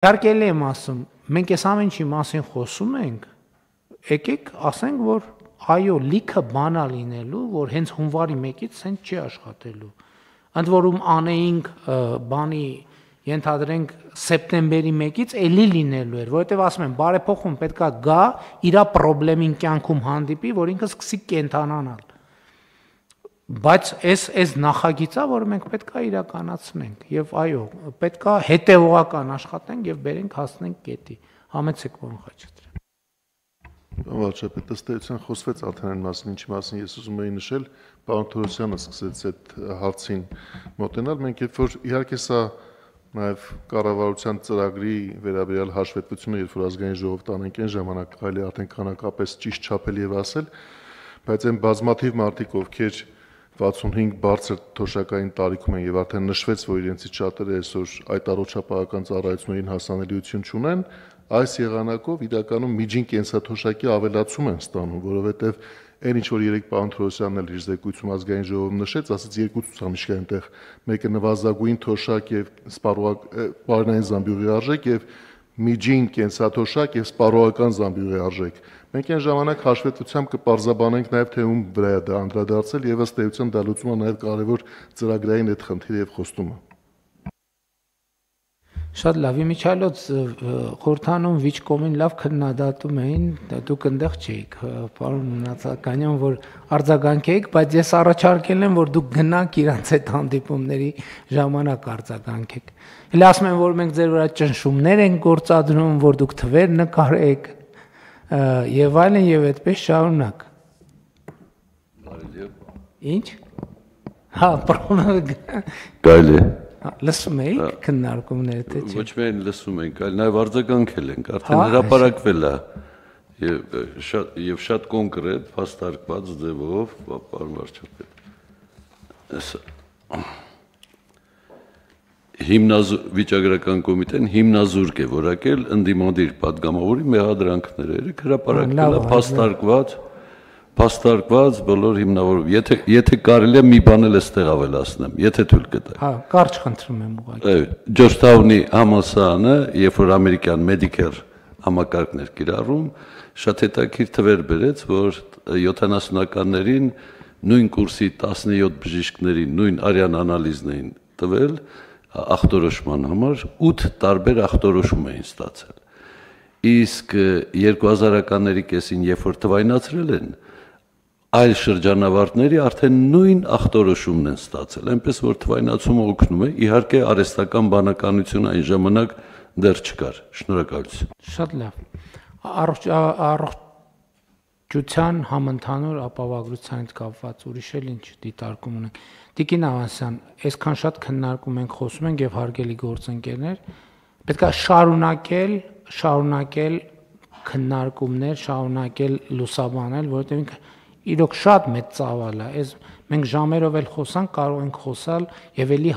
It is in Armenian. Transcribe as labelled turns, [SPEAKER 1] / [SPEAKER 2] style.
[SPEAKER 1] Իհարկե եմ ասում, մենք այս ամեն ինչի մասին խոսում ենք, եկեք ասենք, որ այո, լիքը բան է լինելու, որ հենց հունվարի 1-ից հենց չի աշխատելու։ Ընդ որում անեինք բանի ենթադրենք սեպտեմբերի 1-ից էլի լինելու էր, որովհետև ասում եմ, բարեփոխում պետքա գա, իր խնդրին կյանքում հանդիպի, որ ինքը սկսի կենթանանալ։ Բայց այս նախագիծը, որը մենք պետքա իրականացնենք, եւ այո, պետքա հետեւողական աշխատենք եւ բերենք հասնենք կետի։ Համեցեք պարոն Խաչատրյան։
[SPEAKER 2] Վարչապետ, ըստ էության խոսվեց արդեն այն մասին, ինչի մասին ես ուզում էի նշել, պարոն Թորոսյանը սկսեց այդ հարցին մոտենալ, մենք երբ որ իհարկե սա նաև կառավարության ծրագրի վերաբերյալ հաշվետվությունը, երբ որ ազգային ժողով տանենք այն ժամանակ կարելի արդեն քանակապես ճիշտ չափել եւ ասել, բայց այն բազմաթիվ մարդիկ, ովքեր 65 բարձր թոշակային տարիքում են եւ արդեն նշվեց, որ իրենցից շատերը այսօր այդ առողջապահական ծառայություններին հասանելիություն չունեն, այս եղանակով իրականում միջին կենսաթոշակի ավելացում են ստանում, որովհետեւ այն ինչ որ երեք պարոն Թորոսյանն էլ իր զեկույցում ազգային ժողովում նշեց, ասաց երկու ցուցանիշ կա այնտեղ, մեկը նվազագույն թոշակ եւ սպառողական զամբյուղի արժեք եւ միջին կենսաթոշակ եւ սպառողական զամբյուղի արժեք։ Մենք այն ժամանակ հաշվետվությամբ կպարզաբանենք նաեւ թե ում վրա է դա անդրադարձել եւ ըստ էության դա լուծում է նաեւ կարեւոր ծրագրային այդ խնդիրը եւ խոստումը։
[SPEAKER 1] Շատ լավ, իմիջիալոց խորհրդանում վիճկոմին լավ քննադատում էին, դուք այնտեղ չէիք, պարոն Նացականյան, որ արձագանքեիք, բայց ես առաջարկել եմ, որ դուք գնաք իրանց այդ հանդիպումների ժամանակ արձագանքեք։ Էլ ասում են, որ մենք ձեր վրա ճնշումներ ենք գործադրում, որ դուք թվեր նկարեք եւ այլն եւ այդպես շարունակ։ Ինչ։ Հա, պարոն։
[SPEAKER 3] Կարելի է։
[SPEAKER 1] Լսում եք քննարկումները թե չէ։
[SPEAKER 3] Ոչ միայն լսում ենք, այլ նաև արձագանքել ենք, արդեն հրապարակվել է եւ շատ կոնկրետ, փաստարկված ձևով, պարոն վարչապետ։ Վիճակագրական կոմիտեն հիմնազուրկ է որակել ընդդիմադիր պատգամավորի մեղադրանքները, հրապարակվել է փաստարկված բոլոր հիմնավորում։ Եթե կարելի է մի բան էլ էստեղ ավելացնեմ, եթե թույլ կտա։
[SPEAKER 1] Հա, կարճ խնդրում եմ ուղղակի։
[SPEAKER 3] Ջորջթաունի համալսարանը, երբ որ ամերիկյան Medicare համակարգն էր կիրառում, շատ հետաքրքիր թվեր բերեց, որ 70-ականներին նույն կուրսի 17 բժիշկների նույն արյան անալիզն էին տվել ախտորոշման համար, 8 տարբեր ախտորոշում էին ստացել։ Իսկ 2000-ականների կեսին, երբ որ թվայնացրել են, այլ շրջանավարտների արդեն նույն ախտորոշումն են ստացել, այնպես որ թվայնացումը օգնում է, իհարկե արհեստական բանականություն այն ժամանակ դեռ չկար։ Շնորհակալություն։
[SPEAKER 1] Շատ լավ։ Առողջության համընդհանուր ապահովագրության հետ կապված ուրիշ էլ ինչ դիտարկում ունենք։ Տիկին Ավանեսյան, այսքան շատ քննարկում ենք, խոսում ենք եւ հարգելի գործընկերներ, պետք է շարունակել քննարկումներ, շարունակել լուսաբանել, որովհետեւ ինքը իրոք շատ մեծ ծավալ է, մենք ժամերով էլ խոսանք, կարող ենք խոսալ եւ էլի